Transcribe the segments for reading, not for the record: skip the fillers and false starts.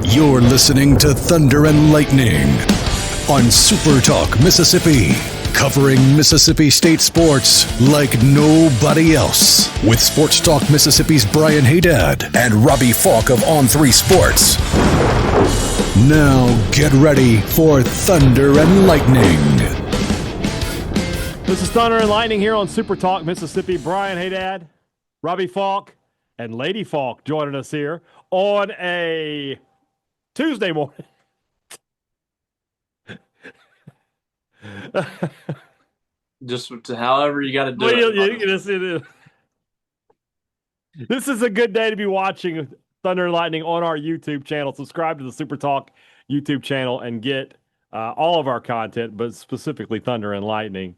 You're listening to Thunder and Lightning on SuperTalk Mississippi, covering Mississippi State sports like nobody else. With Sports Talk Mississippi's Brian Hadad and Robbie Faulk of On3 Sports. Now get ready for Thunder and Lightning. This is Thunder and Lightning here on SuperTalk Mississippi. Brian Hadad, Robbie Faulk, and Lady Faulk joining us here on a Tuesday morning. Just however you got to do it. This is a good day to be watching Thunder and Lightning on our YouTube channel. Subscribe to the SuperTalk YouTube channel and get all of our content, but specifically Thunder and Lightning.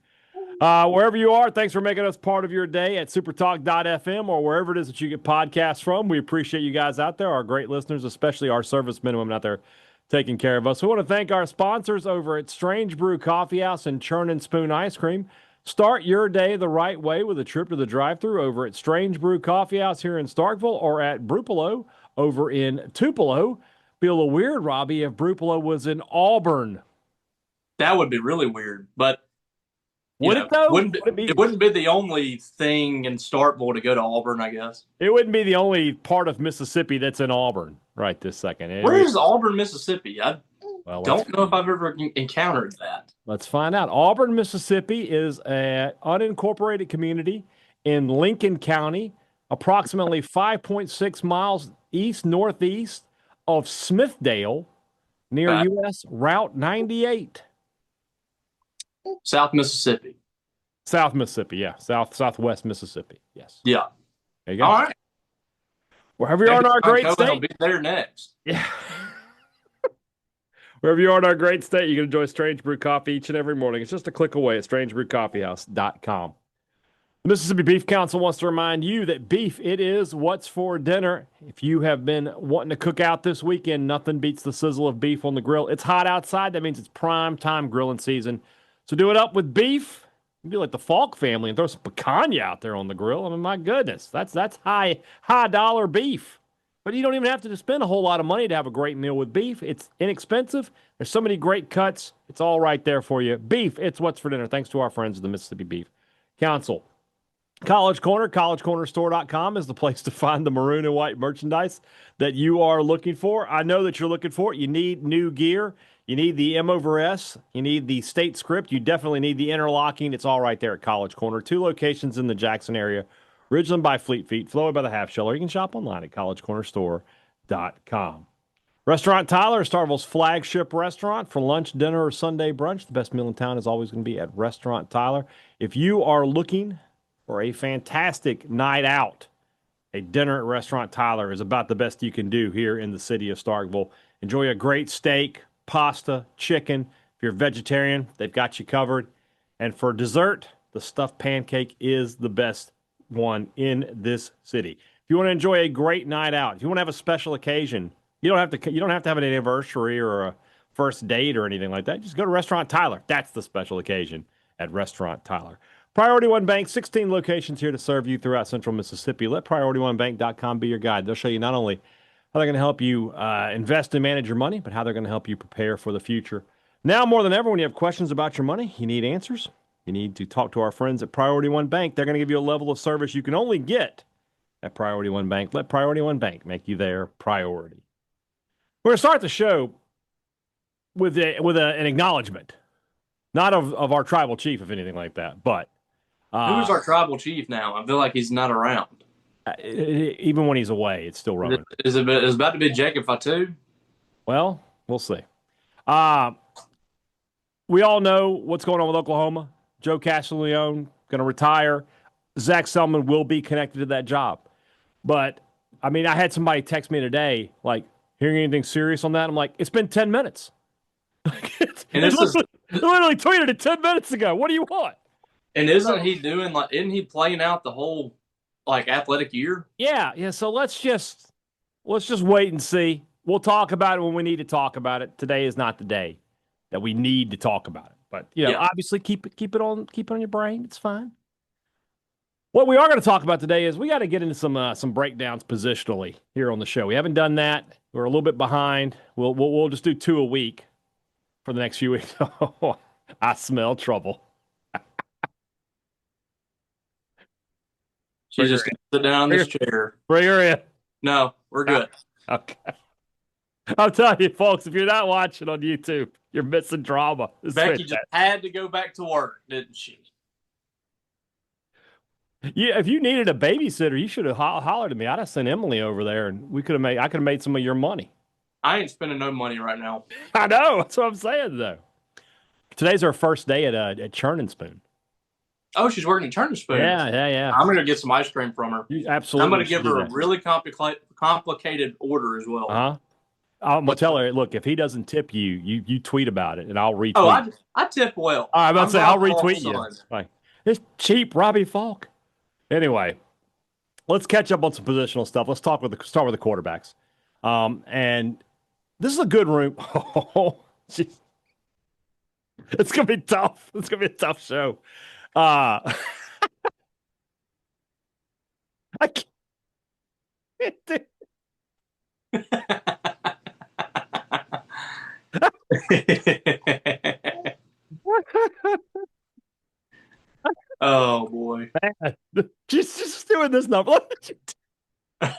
Wherever you are, thanks for making us part of your day at supertalk.fm or wherever it is that you get podcasts from. We appreciate you guys out there, our great listeners, especially our servicemen and women out there taking care of us. We want to thank our sponsors over at Strange Brew Coffee House and Churn and Spoon Ice Cream. Start your day the right way with a trip to the drive-thru over at Strange Brew Coffee House here in Starkville or at Brupolo over in Tupelo. Be a little weird, Robbie, if Brupolo was in Auburn. That would be really weird, but it wouldn't be the only thing in Starkville to go to Auburn, I guess. It wouldn't be the only part of Mississippi that's in Auburn right this second. Where is Auburn, Mississippi? I don't know if I've ever encountered that. Let's find out. Auburn, Mississippi is an unincorporated community in Lincoln County, approximately 5.6 miles east-northeast of Smithdale, near U.S. Route 98. South Mississippi. South Mississippi, yeah. Southwest Mississippi, yes. Yeah. There you go. All right. Wherever you are in our great state. I'll be there next. Yeah. Wherever you are in our great state, you can enjoy Strange Brew Coffee each and every morning. It's just a click away at strangebrewcoffeehouse.com. The Mississippi Beef Council wants to remind you that beef, it is what's for dinner. If you have been wanting to cook out this weekend, nothing beats the sizzle of beef on the grill. It's hot outside. That means it's prime time grilling season. So do it up with beef. You be like the Faulk family and throw some picanha out there on the grill. I mean, my goodness, that's high dollar beef. But you don't even have to spend a whole lot of money to have a great meal with beef. It's inexpensive. There's so many great cuts. It's all right there for you. Beef, it's what's for dinner. Thanks to our friends at the Mississippi Beef Council. College Corner, collegecornerstore.com is the place to find the maroon and white merchandise that you are looking for. I know that you're looking for it. You need new gear. You need the M over S. You need the state script. You definitely need the interlocking. It's all right there at College Corner. 2 locations in the Jackson area. Ridgeland by Fleet Feet, Flowey by the Half Shell, or you can shop online at collegecornerstore.com. Restaurant Tyler, Starkville's flagship restaurant for lunch, dinner, or Sunday brunch. The best meal in town is always going to be at Restaurant Tyler. If you are looking for a fantastic night out, a dinner at Restaurant Tyler is about the best you can do here in the city of Starkville. Enjoy a great steak, pasta, chicken. If you're a vegetarian, they've got you covered. And for dessert, the stuffed pancake is the best one in this city. If you want to enjoy a great night out, if you want to have a special occasion, you don't have to have an anniversary or a first date or anything like that. Just go to Restaurant Tyler. That's the special occasion at Restaurant Tyler. Priority One Bank, 16 locations here to serve you throughout Central Mississippi. Let PriorityOneBank.com be your guide. They'll show you not only how they're going to help you invest and manage your money, but how they're going to help you prepare for the future. Now more than ever, when you have questions about your money, you need answers. You need to talk to our friends at Priority One Bank. They're going to give you a level of service you can only get at Priority One Bank. Let Priority One Bank make you their priority. We're going to start the show with an acknowledgement, not of our tribal chief, if anything like that, but who's our tribal chief now? I feel like he's not around. Even when he's away, it's still running. Is it about to be Jacob Fatu? Well, we'll see. We all know what's going on with Oklahoma. Joe Castiglione going to retire. Zach Selman will be connected to that job. But, I mean, I had somebody text me today, like, hearing anything serious on that? I'm like, it's been 10 minutes. Literally tweeted it 10 minutes ago. What do you want? And isn't he playing out the whole, athletic year? Yeah. So let's just wait and see. We'll talk about it when we need to talk about it. Today is not the day that we need to talk about it. But obviously keep it on your brain. It's fine. What we are going to talk about today is we got to get into some breakdowns positionally here on the show. We haven't done that. We're a little bit behind. We'll just do 2 a week for the next few weeks. I smell trouble. She's just going to sit down in this chair. Bring her in. No, we're good. Okay. I'm telling you, folks, if you're not watching on YouTube, you're missing drama. Becky just had to go back to work, didn't she? Yeah, if you needed a babysitter, you should have hollered at me. I'd have sent Emily over there, and I could have made some of your money. I ain't spending no money right now. I know. That's what I'm saying, though. Today's our first day at Churn and Spoon. Oh, she's working at Churn and Spoon. Yeah. I'm going to get some ice cream from her. You absolutely. I'm going to give her a really complicated order as well. I'm going to tell her, look, if he doesn't tip you tweet about it, and I'll retweet. Oh, I tip well. I'm about to say, I'll retweet you. Like, it's cheap, Robbie Faulk. Anyway, let's catch up on some positional stuff. Let's start with the quarterbacks. And this is a good room. It's gonna be tough. It's gonna be a tough show. I can't do. Oh boy. She's just doing this number. Make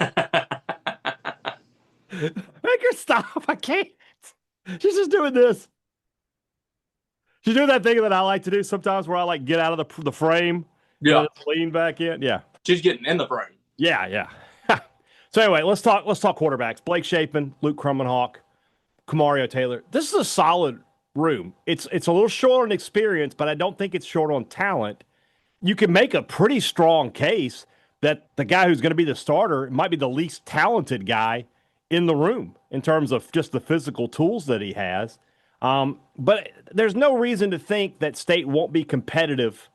her stop. I can't. She's just doing this. She's doing that thing that I like to do sometimes where I like get out of the frame. Yeah. Lean back in. Yeah. She's getting in the frame. Yeah. So anyway, let's talk quarterbacks. Blake Shapen, Luke Krummenhoek, Kamario Taylor. This is a solid room. It's a little short on experience, but I don't think it's short on talent. You can make a pretty strong case that the guy who's going to be the starter might be the least talented guy in the room in terms of just the physical tools that he has. But there's no reason to think that State won't be competitive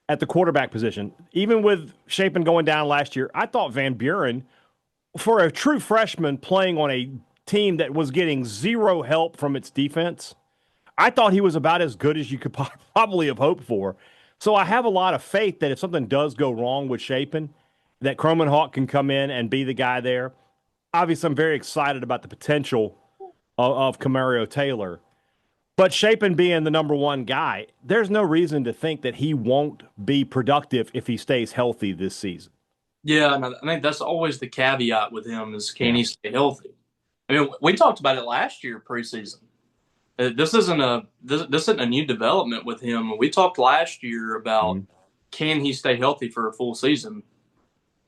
at the quarterback position. Even with Shapen going down last year, I thought Van Buren, for a true freshman playing on a team that was getting zero help from its defense, I thought he was about as good as you could probably have hoped for. So I have a lot of faith that if something does go wrong with Shapen, that Krummenhoek can come in and be the guy there. Obviously, I'm very excited about the potential of Kamario Taylor. But Shapen being the number one guy, there's no reason to think that he won't be productive if he stays healthy this season. Yeah, and I think that's always the caveat with him is can he stay healthy? I mean, we talked about it last year preseason. This isn't a new development with him. We talked last year about can he stay healthy for a full season?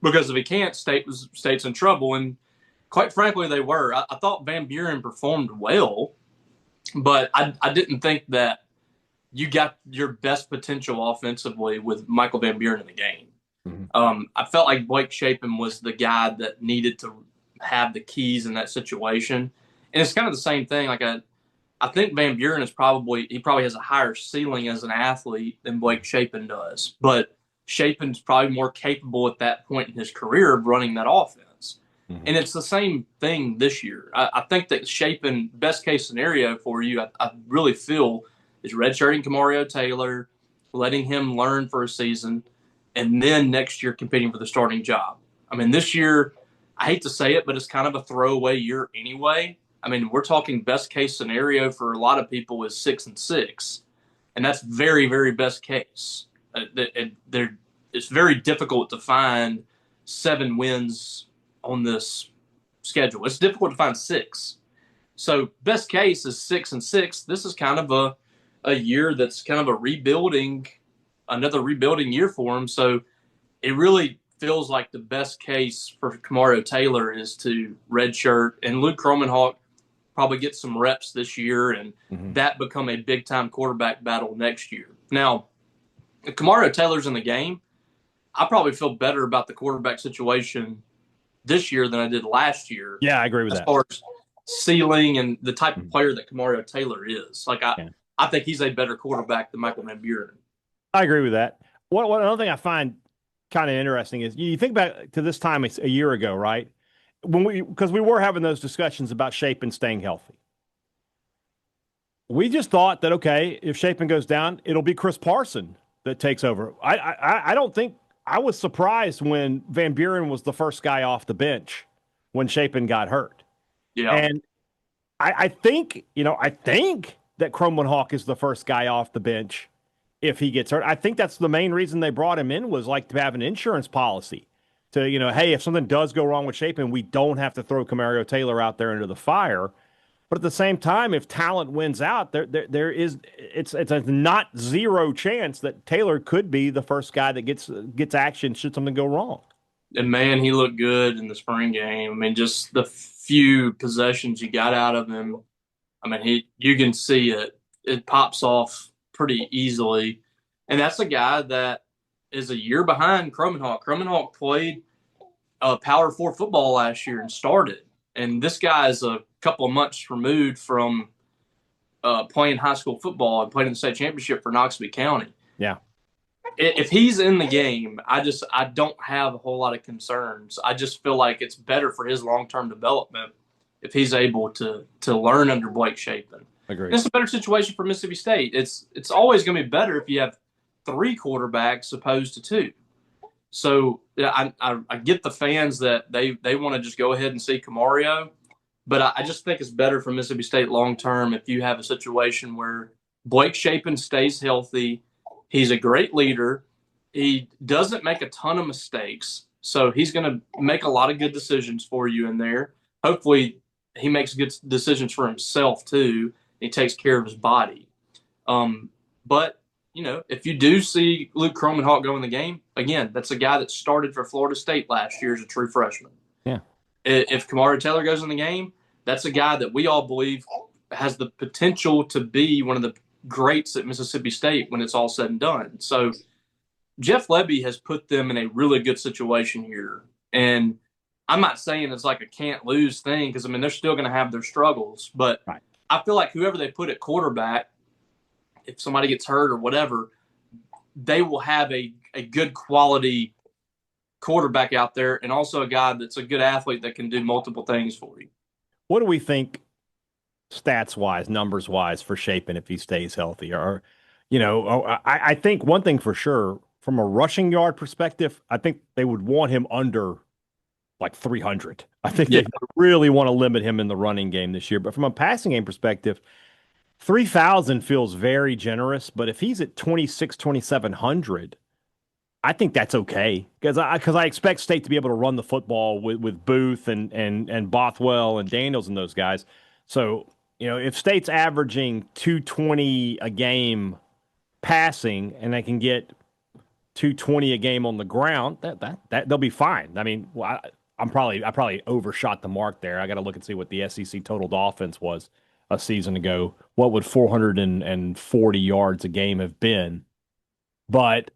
Because if he can't, State's in trouble. And quite frankly, they were. I thought Van Buren performed well, but I didn't think that you got your best potential offensively with Michael Van Buren in the game. I felt like Blake Shapen was the guy that needed to have the keys in that situation. And it's kind of the same thing. Like I think Van Buren probably has a higher ceiling as an athlete than Blake Shapen does. But Shapen's probably more capable at that point in his career of running that offense. And it's the same thing this year. I think that Shapen, best case scenario for you, I really feel, is redshirting Kamario Taylor, letting him learn for a season, and then next year competing for the starting job. I mean, this year, I hate to say it, but it's kind of a throwaway year anyway. I mean, we're talking best case scenario for a lot of people is 6-6, and that's very, very best case. It's very difficult to find 7 wins on this schedule. It's difficult to find 6. So best case is 6-6. This is kind of a year that's kind of another rebuilding year for him. So it really feels like the best case for Kamario Taylor is to redshirt and Luke Krummenhoek probably get some reps this year and that become a big-time quarterback battle next year. Now, if Kamario Taylor's in the game, I probably feel better about the quarterback situation this year than I did last year. Yeah, I agree with that. As far as ceiling and the type of player that Kamario Taylor is. Like, I think he's a better quarterback than Michael Van Buren. I agree with that. What another thing I find kind of interesting is you think back to this time a year ago, right? Because we were having those discussions about Shapen staying healthy. We just thought that, okay, if Shapen goes down, it'll be Chris Parson that takes over. I I was surprised when Van Buren was the first guy off the bench when Shapen got hurt. Yeah. And I think, I think that Cromwell Hawk is the first guy off the bench if he gets hurt. I think that's the main reason they brought him in was like to have an insurance policy to, hey, if something does go wrong with Shapen, we don't have to throw Camario Taylor out there into the fire. But at the same time, if talent wins out, it's a not zero chance that Taylor could be the first guy that gets action should something go wrong. And man, he looked good in the spring game. I mean, just the few possessions you got out of him. I mean, you can see it pops off pretty easily. And that's a guy that is a year behind Cromenhawk. Cromenhawk played Power 4 football last year and started. And this guy is a couple of months removed from playing high school football and playing in the state championship for Knoxville County. Yeah. If he's in the game, I don't have a whole lot of concerns. I just feel like it's better for his long-term development if he's able to learn under Blake Shapen. Agreed. It's a better situation for Mississippi State. It's always going to be better if you have 3 quarterbacks opposed to 2. So I get the fans that they want to just go ahead and see Camario, but I just think it's better for Mississippi State long-term if you have a situation where Blake Shapen stays healthy. He's a great leader. He doesn't make a ton of mistakes, so he's going to make a lot of good decisions for you in there. Hopefully, he makes good decisions for himself too. He takes care of his body. But if you do see Luke Cromenhawk go in the game, again, that's a guy that started for Florida State last year as a true freshman. Yeah. If Camario Taylor goes in the game, that's a guy that we all believe has the potential to be one of the greats at Mississippi State when it's all said and done. So Jeff Levy has put them in a really good situation here. And I'm not saying it's like a can't lose thing because, they're still going to have their struggles. But right. I feel like whoever they put at quarterback, if somebody gets hurt or whatever, they will have a good quality quarterback out there and also a guy that's a good athlete that can do multiple things for you. What do we think stats-wise, numbers-wise for Shapen if he stays healthy? Or, I think one thing for sure, from a rushing yard perspective, I think they would want him under like 300. I think they really want to limit him in the running game this year. But from a passing game perspective, 3,000 feels very generous. But if he's at 2,700, I think that's okay because I expect State to be able to run the football with Booth and Bothwell and Daniels and those guys. So, if State's averaging 220 a game passing and they can get 220 a game on the ground, that they'll be fine. I mean, I probably overshot the mark there. I got to look and see what the SEC total offense was a season ago. What would 440 yards a game have been? But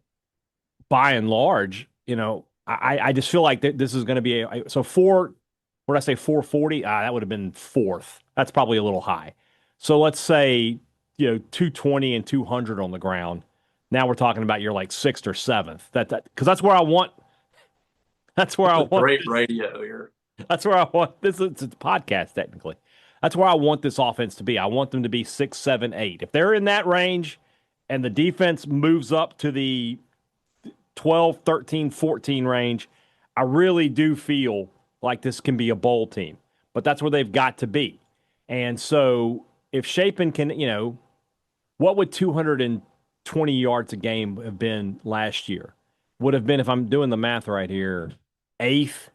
by and large, I just feel like this is going to be so 440? That would have been 4th. That's probably a little high. So let's say, 220 and 200 on the ground. Now we're talking about you're like 6th or 7th. Because that's where I want. That's where I want. Great radio here. That's where I want this. It's a podcast technically. That's where I want this offense to be. I want them to be 6, 7, 8. If they're in that range, and the defense moves up to the 12, 13, 14 range, I really do feel like this can be a bowl team. But that's where they've got to be. And so if Shapen can, what would 220 yards a game have been last year? Would have been, if I'm doing the math right here, 8th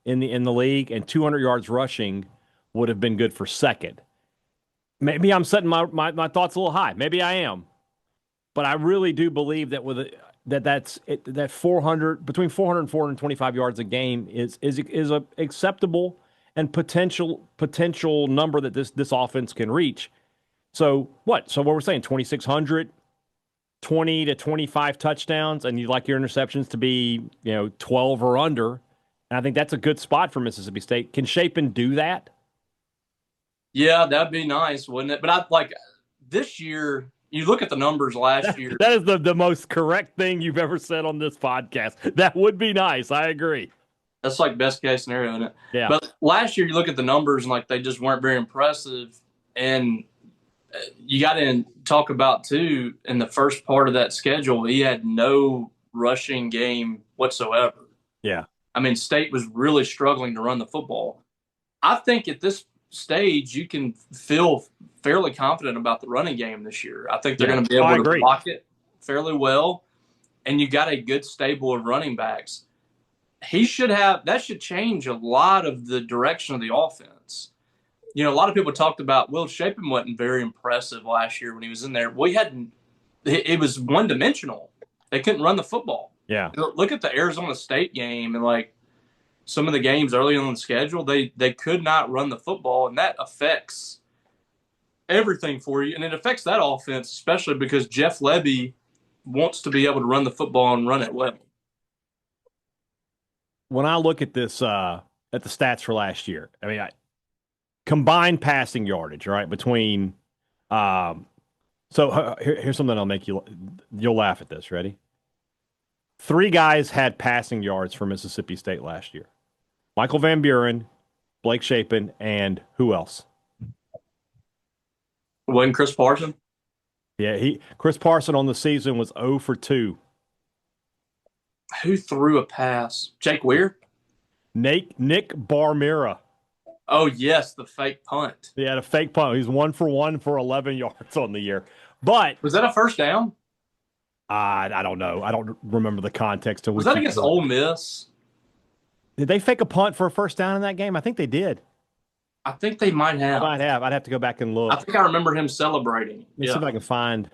in the league, and 200 yards rushing would have been good for 2nd. Maybe I'm setting my thoughts a little high. Maybe I am. But I really do believe that that 400 between 400 and 425 yards a game is a acceptable and potential number that this offense can reach. So what? So what we're saying, 2,600, 20 to 25 touchdowns, and you'd like your interceptions to be 12 or under. And I think that's a good spot for Mississippi State. Can Shapen do that? Yeah, that'd be nice, wouldn't it? But this year, you look at the numbers last year. That is the most correct thing you've ever said on this podcast. That would be nice. I agree. That's like best case scenario, isn't it? Yeah. But last year, you look at the numbers and they just weren't very impressive. And you got to talk about too, in the first part of that schedule, he had no rushing game whatsoever. Yeah. I mean, State was really struggling to run the football. I think at this stage, you can feel fairly confident about the running game this year. I think they're going to be able to block it fairly well, and you got a good stable of running backs. That should change a lot of the direction of the offense. A lot of people talked about Will Shapen wasn't very impressive last year when he was in there. It was one-dimensional. They couldn't run the football. Yeah. Look at the Arizona State game and some of the games early on the schedule. They could not run the football, and that affects everything for you. And it affects that offense, especially because Jeff Lebby wants to be able to run the football and run it well. When I look at this, at the stats for last year, I mean, combined passing yardage, right, between so here's something that'll make you'll laugh at this. Ready? 3 guys had passing yards for Mississippi State last year. Michael Van Buren, Blake Shapen, and who else? Wasn't Chris Parson? Yeah, Chris Parson on the season was 0 for 2. Who threw a pass? Jake Weir? Nick Barmira. Oh, yes, the fake punt. He had a fake punt. He's 1 for 1 for 11 yards on the year. But was that a first down? I don't know. I don't remember the context. Was that against Ole Miss? Did they fake a punt for a first down in that game? I think they did. I think they might have. I'd have to go back and look. I think I remember him celebrating. Let me see if I can find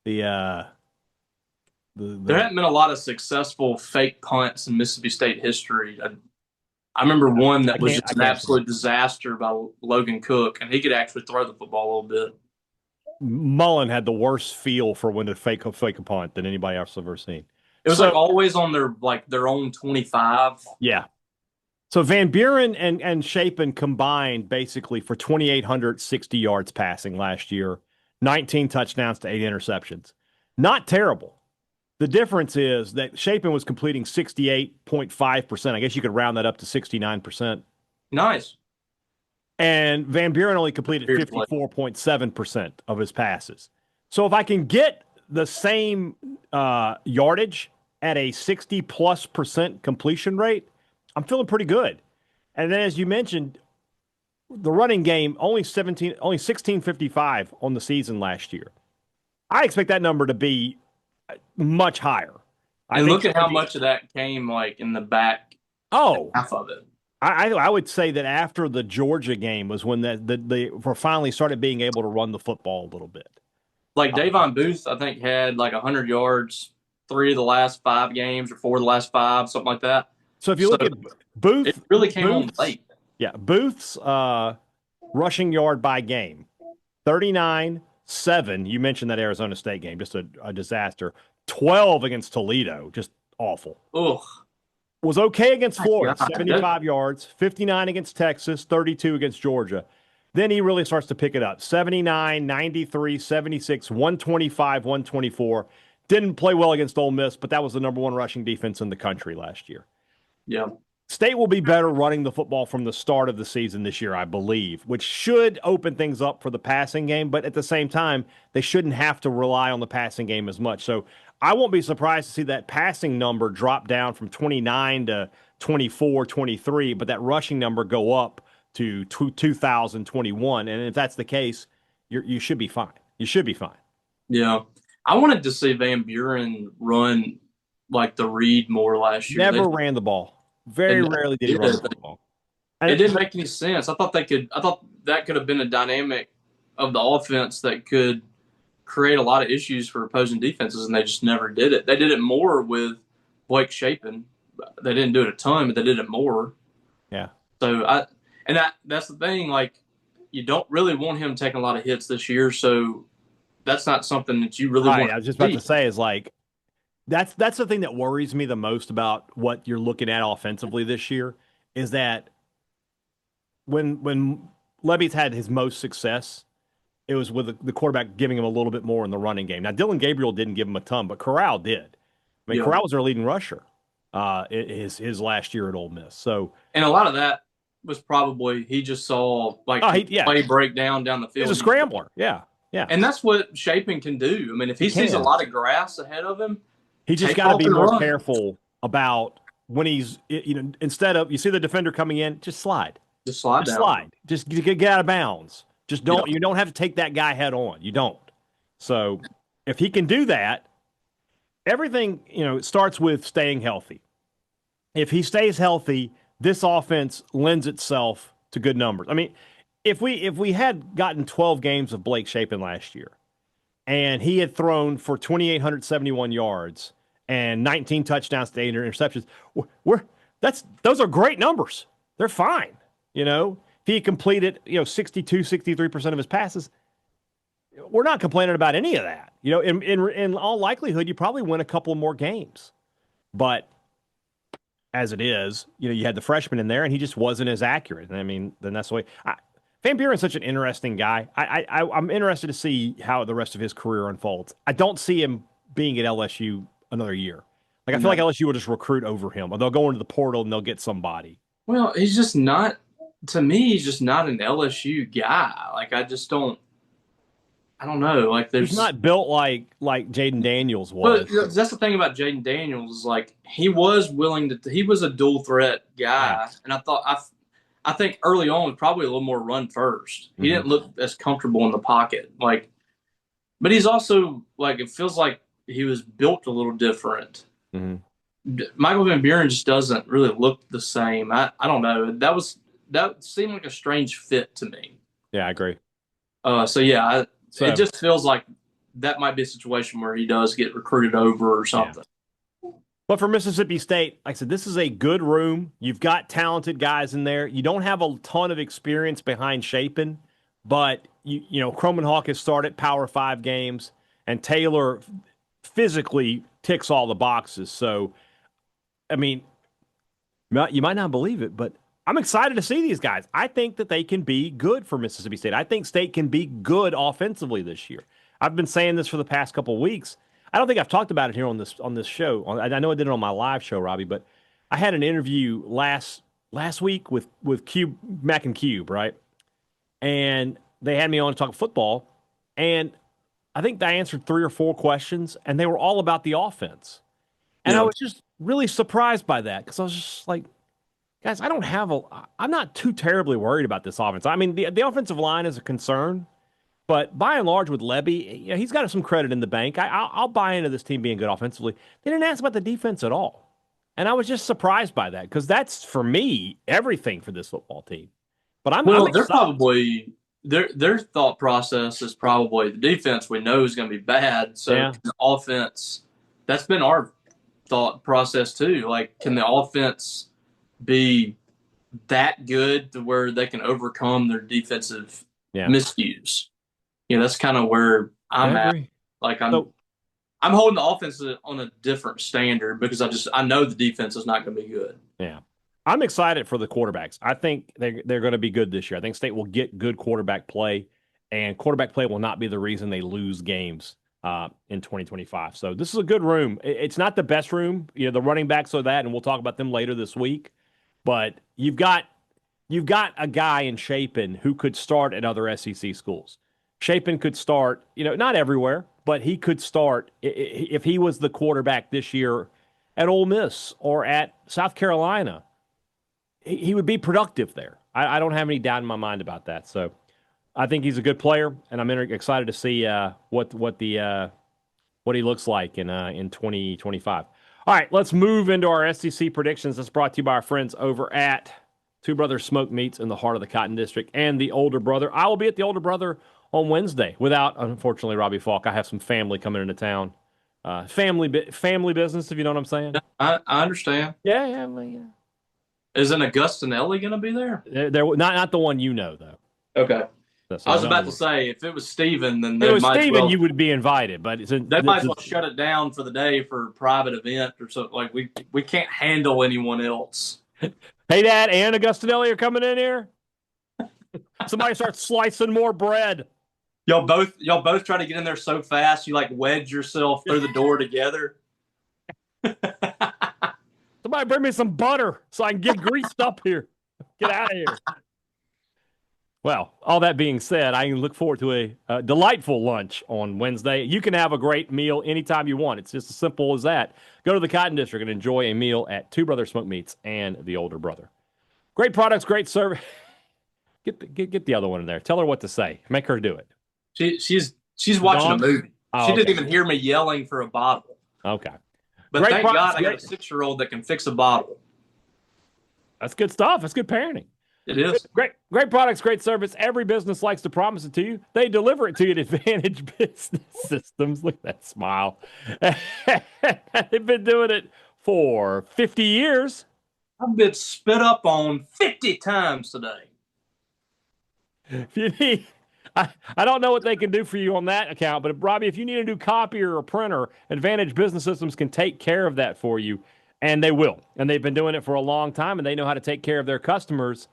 the There hadn't been a lot of successful fake punts in Mississippi State history. I remember one that was just an absolute disaster by Logan Cook, and he could actually throw the football a little bit. Mullen had the worst feel for when to fake a punt than anybody else I've ever seen. It was always on their own 25. Yeah. So Van Buren and Shapen combined basically for 2,860 yards passing last year, 19 touchdowns to 8 interceptions. Not terrible. The difference is that Shapen was completing 68.5%. I guess you could round that up to 69%. Nice. And Van Buren only completed 54.7% of his passes. So if I can get the same yardage at a 60+% completion rate, I'm feeling pretty good. And then, as you mentioned, the running game only 1655 on the season last year. I expect that number to be much higher. And look at how much of that came in the back. Oh, half of it. I would say that after the Georgia game was when they finally started being able to run the football a little bit. Davon Booth, I think, had 100 yards 3 of the last 5 games or 4 of the last 5, something like that. So if you look at Booth, it really came on late. Yeah, Booth's rushing yard by game, 39-7. You mentioned that Arizona State game, just a disaster. 12 against Toledo, just awful. Ugh. Was okay against Florida, 75 yards, 59 against Texas, 32 against Georgia. Then he really starts to pick it up. 79, 93, 76, 125, 124. Didn't play well against Ole Miss, but that was the number 1 rushing defense in the country last year. Yeah. State will be better running the football from the start of the season this year, I believe, which should open things up for the passing game. But at the same time, they shouldn't have to rely on the passing game as much. So I won't be surprised to see that passing number drop down from 29 to 24, 23, but that rushing number go up to 2021. And if that's the case, you should be fine. You should be fine. Yeah. I wanted to see Van Buren run the read more last year. Never ran the ball. Very rarely did he run the football. It didn't make any sense. I thought that could have been a dynamic of the offense that could create a lot of issues for opposing defenses, and they just never did it. They did it more with Blake Shapen. They didn't do it a ton, but they did it more. Yeah. So that's the thing. You don't really want him taking a lot of hits this year, so that's not something that you really want. I was just about to say is that's the thing that worries me the most about what you're looking at offensively this year is that when Lebby's had his most success, it was with the quarterback giving him a little bit more in the running game. Now, Dylan Gabriel didn't give him a ton, but Corral did. I mean, Corral was their leading rusher his last year at Ole Miss. So, and a lot of that was probably he just saw play breakdown down the field. He's a scrambler. Yeah. Yeah. And that's what Shapen can do. I mean, if he sees a lot of grass ahead of him, He just got to be more careful about when he's, instead of, you see the defender coming in, just slide. Just slide down. Slide. Just get out of bounds. Just don't, you don't have to take that guy head on. You don't. So if he can do that, everything, it starts with staying healthy. If he stays healthy, this offense lends itself to good numbers. I mean, if we had gotten 12 games of Blake Shapen last year, and he had thrown for 2,871 yards and 19 touchdowns to 8 interceptions, those are great numbers. They're fine. If he completed 62, 63% of his passes, we're not complaining about any of that. In all likelihood, you probably win a couple more games. But as it is, you had the freshman in there, and he just wasn't as accurate. And I mean, then that's the way. Van Buren's such an interesting guy. I'm interested to see how the rest of his career unfolds. I don't see him being at LSU another year. I feel like LSU will just recruit over him, or they'll go into the portal and they'll get somebody. Well, he's just not. To me, he's just not an LSU guy. I just don't. I don't know. He's not built like Jaden Daniels was. But that's the thing about Jaden Daniels. He was willing to. He was a dual threat guy, and I think early on was probably a little more run first. He didn't look as comfortable in the pocket. But he's also it feels like he was built a little different. Mm-hmm. Michael Van Buren just doesn't really look the same. I don't know. That seemed like a strange fit to me. Yeah, I agree. It just feels like that might be a situation where he does get recruited over or something. Yeah. But for Mississippi State, like I said, this is a good room. You've got talented guys in there. You don't have a ton of experience behind Shapen, but Croman Hawk has started Power 5 games, and Taylor physically ticks all the boxes. So, I mean, you might not believe it, but I'm excited to see these guys. I think that they can be good for Mississippi State. I think State can be good offensively this year. I've been saying this for the past couple of weeks. I don't think I've talked about it here on this show. I know I did it on my live show, Robbie, but I had an interview last week with Cube, Mac and Cube, right? And they had me on to talk football, and I think I answered 3 or 4 questions, and they were all about the offense. And I was just really surprised by that, because I was just like, guys, I'm not too terribly worried about this offense. I mean, the offensive line is a concern, but by and large with Lebby, he's got some credit in the bank. I'll buy into this team being good offensively. They didn't ask about the defense at all. And I was just surprised by that, because that's, for me, everything for this football team. But I'm they're probably their thought process is probably the defense we know is going to be bad. So the offense, that's been our thought process too. Can the offense be that good to where they can overcome their defensive miscues? That's kind of where I'm at. I'm holding the offense on a different standard, because I know the defense is not going to be good. Yeah. I'm excited for the quarterbacks. I think they're going to be good this year. I think State will get good quarterback play, and quarterback play will not be the reason they lose games in 2025. So this is a good room. It's not the best room. The running backs are that, and we'll talk about them later this week. But you've got a guy in Shapen who could start at other SEC schools. Shapen could start, not everywhere, but he could start if he was the quarterback this year at Ole Miss or at South Carolina. He would be productive there. I don't have any doubt in my mind about that. So I think he's a good player, and I'm excited to see what he looks like in 2025. All right, let's move into our SEC predictions. That's brought to you by our friends over at Two Brothers Smoke Meats in the heart of the Cotton District and the Older Brother. I will be at the Older Brother on Wednesday without, unfortunately, Robbie Faulk. I have some family coming into town. Family business, if you know what I'm saying. I understand. Yeah. Isn't Augustin Ellie going to be there? They're not the one you know, though. Okay. I was about to say, if it was Steven, then if it was Steven, you would be invited. But they might as well shut it down for the day for a private event or something. We can't handle anyone else. Hey, Dad and Augustinelli are coming in here. Somebody starts slicing more bread. Y'all both try to get in there so fast you wedge yourself through the door together. Somebody bring me some butter so I can get greased up here. Get out of here. Well, all that being said, I look forward to a delightful lunch on Wednesday. You can have a great meal anytime you want. It's just as simple as that. Go to the Cotton District and enjoy a meal at Two Brothers Smoke Meats and the Older Brother. Great products, great service. Get the other one in there. Tell her what to say. Make her do it. She's watching a movie. Oh, she okay. didn't even hear me yelling for a bottle. Okay. But Great thank products, God I got a 6-year-old that can fix a bottle. That's good stuff. That's good parenting. It is. Great products, great service. Every business likes to promise it to you. They deliver it to you at Advantage Business Systems. Look at that smile. They've been doing it for 50 years. I've been spit up on 50 times today. If you need, I don't know what they can do for you on that account, but Robbie, if you need a new copier or printer, Advantage Business Systems can take care of that for you, and they will. And they've been doing it for a long time, and they know how to take care of their customers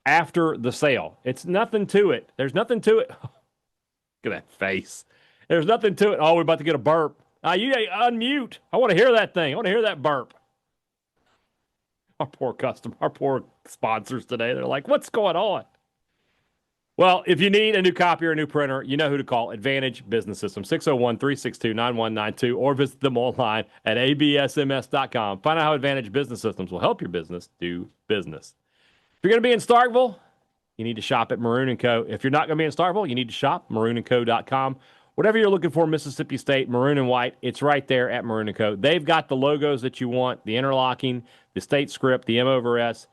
after the sale. It's nothing to it. There's nothing to it. Look at that face. There's nothing to it. Oh, we're about to get a burp. You unmute. I want to hear that thing. I want to hear that burp. Our poor customer, our poor sponsors today. They're like, what's going on? Well, if you need a new copy or a new printer, you know who to call. Advantage Business System, 601-362-9192, or visit them online at absms.com. Find out how Advantage Business Systems will help your business do business. If you're going to be in Starkville, you need to shop at Maroon & Co. If you're not going to be in Starkville, you need to shop maroonandco.com. Whatever you're looking for, Mississippi State, maroon and white, it's right there at Maroon & Co. They've got the logos that you want, the interlocking, the state script, the M over S.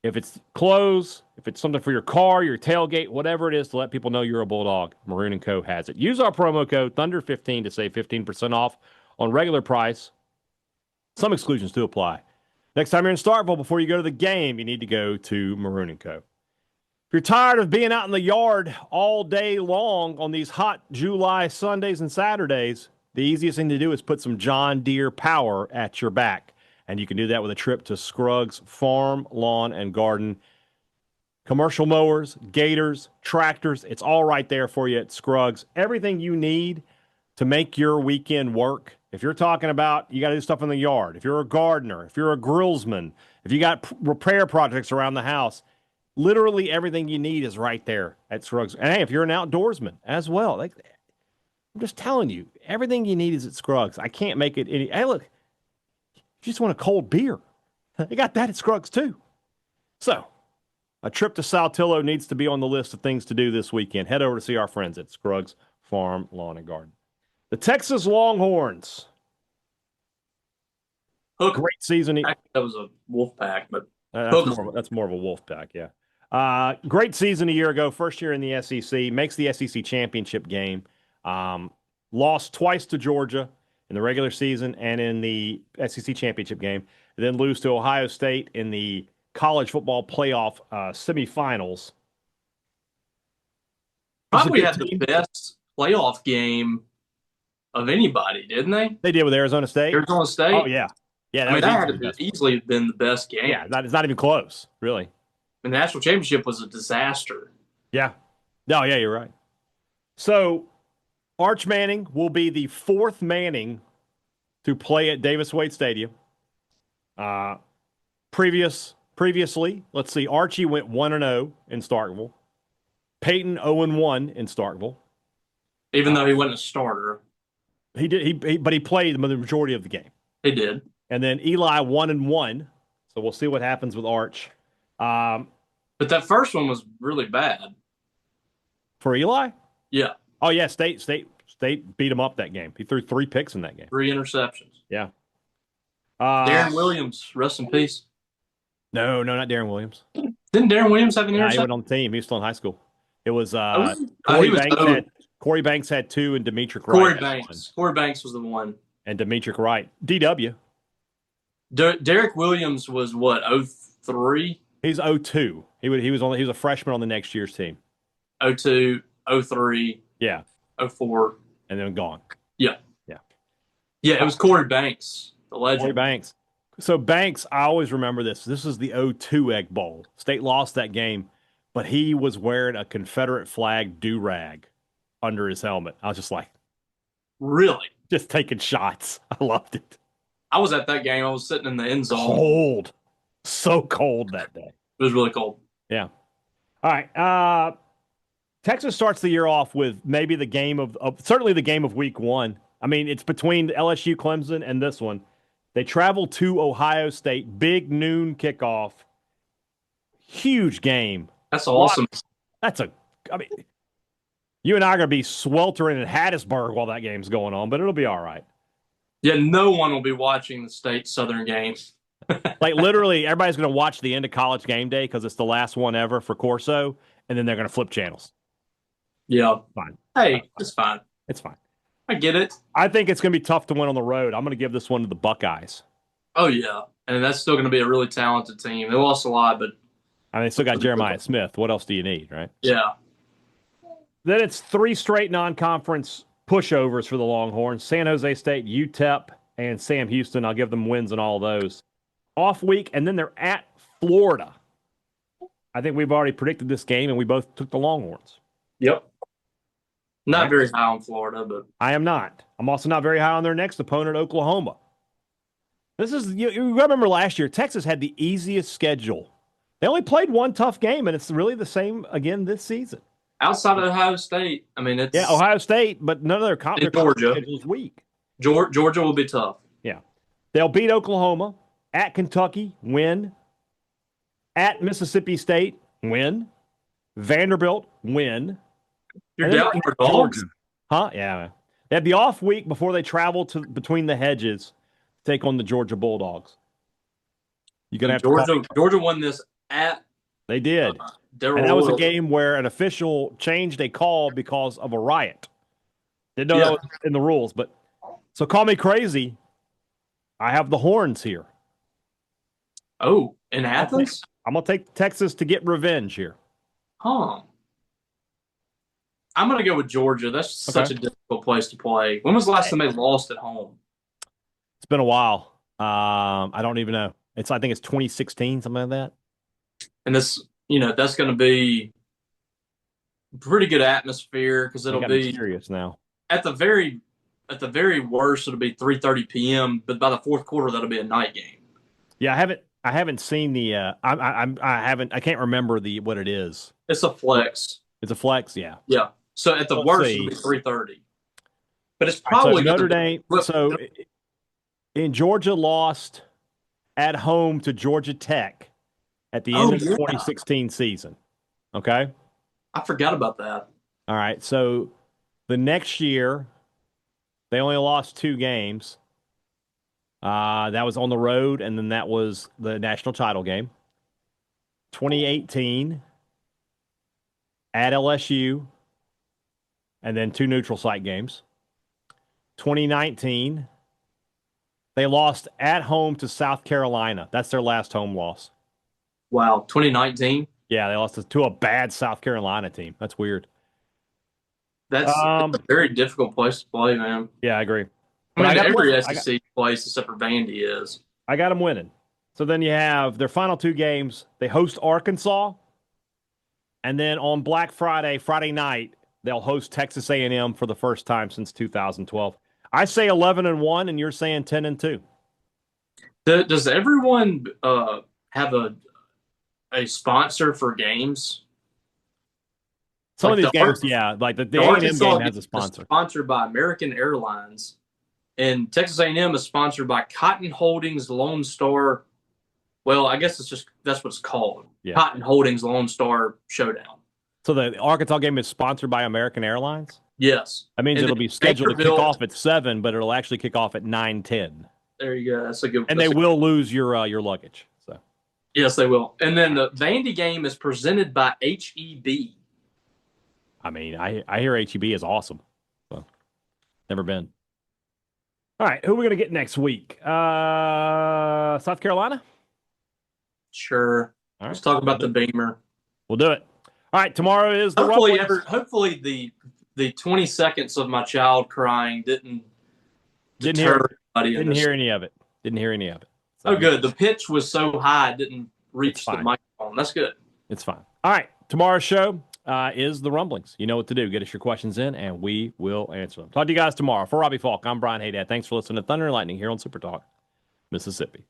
If it's clothes, if it's something for your car, your tailgate, whatever it is to let people know you're a Bulldog, Maroon & Co. has it. Use our promo code Thunder15 to save 15% off on regular price. Some exclusions do apply. Next time you're in Starkville, before you go to the game, you need to go to Maroon & Co. If you're tired of being out in the yard all day long on these hot July Sundays and Saturdays, the easiest thing to do is put some John Deere power at your back. And you can do that with a trip to Scruggs Farm, Lawn, and Garden. Commercial mowers, gators, tractors, it's all right there for you at Scruggs. Everything you need to make your weekend work. If you're talking about you got to do stuff in the yard, if you're a gardener, if you're a grillsman, if you got repair projects around the house, literally everything you need is right there at Scruggs. And hey, if you're an outdoorsman as well, I'm just telling you, everything you need is at Scruggs. I can't make it any. Hey, look, you just want a cold beer. They got that at Scruggs too. So, a trip to Saltillo needs to be on the list of things to do this weekend. Head over to see our friends at Scruggs Farm, Lawn, and Garden. The Texas Longhorns. Hook. Great season. That was a wolf pack, but that's more of a wolf pack, yeah. Great season a year ago. First year in the SEC. Makes the SEC championship game. Lost twice to Georgia in the regular season and in the SEC championship game. Then lose to Ohio State in the college football playoff semifinals. Probably had the best playoff game of anybody, didn't they? They did with Arizona State. Arizona State? Oh, yeah. Yeah, that had easily been the best game. Yeah, it's not even close, really. The national championship was a disaster. Yeah. No, yeah, you're right. So, Arch Manning will be the fourth Manning to play at Davis Wade Stadium. Previously, let's see, Archie went 1-0 in Starkville. Peyton 0-1 in Starkville. Even though he wasn't a starter. He did, but he played the majority of the game. He did. And then Eli 1-1. So we'll see what happens with Arch. But that first one was really bad. For Eli? Yeah. Oh, yeah, State beat him up that game. He threw 3 picks in that game. 3 interceptions. Yeah. Darren Williams, rest in peace. No, not Darren Williams. Didn't Darren Williams have an interception? He went on the team. He was still in high school. It was Corey Banks had 2 and Demetric Wright. Corey Banks was the one. And Demetric Wright. DW. Derek Williams was what, 03? He's 02. He was a freshman on the next year's team. 02, 03. Yeah. 04. And then gone. Yeah. It was Corey Banks, the legend. Corey Banks. So Banks, I always remember this. This is the 02 Egg Bowl. State lost that game, but he was wearing a Confederate flag do-rag under his helmet. I was just like, really? Just taking shots. I loved it. I was at that game. I was sitting in the end zone. Cold. So cold that day. It was really cold. Yeah. All right. Texas starts the year off with maybe the game certainly the game of week one. I mean, it's between LSU, Clemson, and this one. They travel to Ohio State, big noon kickoff, huge game. That's awesome. I mean, you and I are going to be sweltering in Hattiesburg while that game's going on, but it'll be all right. Yeah, no one will be watching the state Southern games. Like literally, everybody's going to watch the end of College Game Day because it's the last one ever for Corso, and then they're going to flip channels. Yeah. Fine. Hey, it's fine. It's fine. I get it. I think it's going to be tough to win on the road. I'm going to give this one to the Buckeyes. Oh, yeah. And that's still going to be a really talented team. They lost a lot, but I mean, they still got Jeremiah Smith. What else do you need, right? yeah. Then it's 3 straight non-conference pushovers for the Longhorns. San Jose State, UTEP, and Sam Houston. I'll give them wins in all of those. Off week, and then they're at Florida. I think we've already predicted this game, and we both took the Longhorns. Yep. Not very high on Florida, but I am not. I'm also not very high on their next opponent, Oklahoma. You remember last year, Texas had the easiest schedule. They only played one tough game, and it's really the same again this season. outside of Ohio State, I mean, it's Ohio State, but none of their conference schedule is weak. Georgia will be tough. Yeah, they'll beat Oklahoma at Kentucky, win. At Mississippi State, win. Vanderbilt, win. You're down for Dogs? Huh? Yeah. They had the off week before they travel to between the hedges to take on the Georgia Bulldogs. You're gonna have Georgia won this at. They did. And that was a game where an official changed a call because of a riot. Didn't know that was in the rules, but so call me crazy. I have the Horns here. Oh, in Athens? I'm gonna take Texas to get revenge here. Huh. I'm gonna go with Georgia. That's such a difficult place to play. When was the last time they lost at home? It's been a while. I don't even know. I think it's 2016, something like that. And this, that's going to be pretty good atmosphere because it'll be serious now. At the very worst, it'll be 3:30 p.m. But by the fourth quarter, that'll be a night game. Yeah, I haven't seen the. I can't remember what it is. It's a flex. It's a flex, yeah. Yeah. So at the worst, it'll be 3:30. But it's probably Notre Dame. So in Georgia lost at home to Georgia Tech at the end of the 2016 season. Okay? I forgot about that. All right. So the next year, they only lost 2 games. That was on the road, and then that was the national title game. 2018 at LSU, and then 2 neutral site games. 2019, they lost at home to South Carolina. That's their last home loss. Wow, 2019? Yeah, they lost to a bad South Carolina team. That's weird. That's a very difficult place to play, man. Yeah, I agree. I mean, every SEC place except for Vandy is. I got them winning. So then you have their final 2 games. They host Arkansas, and then on Black Friday, Friday night, they'll host Texas A&M for the first time since 2012. I say 11-1, and you're saying 10-2. Does everyone have a sponsor for games? Some of these games, yeah. Like the A&M game has a sponsor. Sponsored by American Airlines. And Texas A&M is sponsored by Cotton Holdings Lone Star. Well, I guess that's what it's called. Yeah. Cotton Holdings Lone Star Showdown. So the Arkansas game is sponsored by American Airlines? Yes. That means it'll be scheduled to kick off at 7, but it'll actually kick off at 9:10. There you go. That's a good. And they will lose your luggage. So. Yes, they will. And then the Vandy game is presented by HEB. I mean, I hear HEB is awesome. So, never been. All right, who are we going to get next week? South Carolina? Sure. All right. Let's talk about the Beamer. We'll do it. All right, tomorrow is the hopefully the 20 seconds of my child crying didn't hear any of it. Didn't hear any of it. So, oh, good. The pitch was so high it didn't reach the microphone. That's good. It's fine. All right, tomorrow's show is the Rumblings. You know what to do. Get us your questions in, and we will answer them. Talk to you guys tomorrow. For Robbie Faulk, I'm Brian Hadad. Thanks for listening to Thunder and Lightning here on SuperTalk, Mississippi.